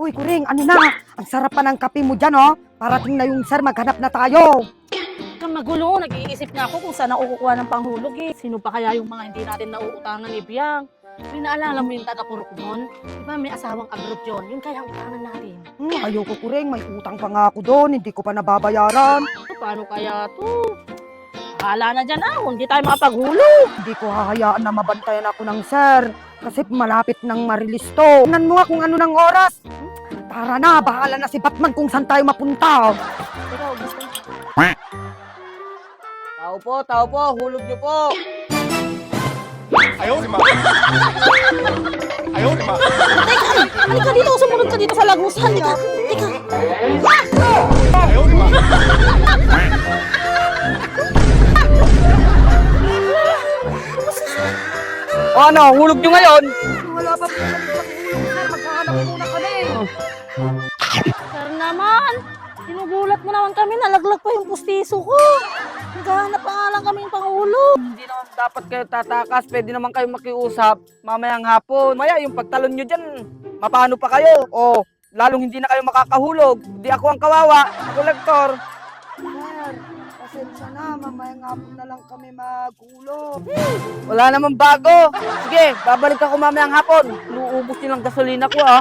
Uy, Kuring, ano na? Ang sarap pa ng kape mo dyan, oh. Parating na yung sir, maghanap na tayo. Kang magulo, nag-iisip na ako kung saan ako kukuha ng panghulog eh. Sino pa kaya yung mga hindi natin nauutangan ni Biang? May naalala mo yung taga-purok nun? Diba may asawang abroad yun? Yun kaya ang utangan natin. Ayoko, Kuring. May utang pa nga ako doon. Hindi ko pa nababayaran. So, paano kaya to? Akala na dyan hindi tayo makapaghulog. Hindi ko hahayaan na mabantayan ako ng sir. Kasi malapit nang marilis to. Tingnan mo nga kung ano ng oras. Tara na, bahala na si Batman kung saan tayo mapunta. Ikaw, gusto mo? Tao po, hulog niyo po. Ayaw, lima. Ayaw, lima. Halika dito, sumunod ka dito sa lagusan. Halika. Ayaw, lima. O ano, hulog niyo ngayon? Wala pa po kami paghulog, sir. Maghahanap muna kami. Sir naman, sinugulat mo naman kami, nalaglag pa yung pustiso ko. Naghahanap pa nga lang kami yung panghulog. Hindi naman dapat kayo tatakas. Pwede naman kayo makiusap mamayang hapon. Maya, yung pagtalon nyo dyan, mapano pa kayo? O, lalong hindi na kayo makakahulog. Hindi ako ang kawawa. Ako lektor. Sir, pasensya na. Mamayang hapon na lang kami maghulog. Wala namang bago. Sige, babalik ako mamayang hapon. Luubos nyo lang gasolina ko ah.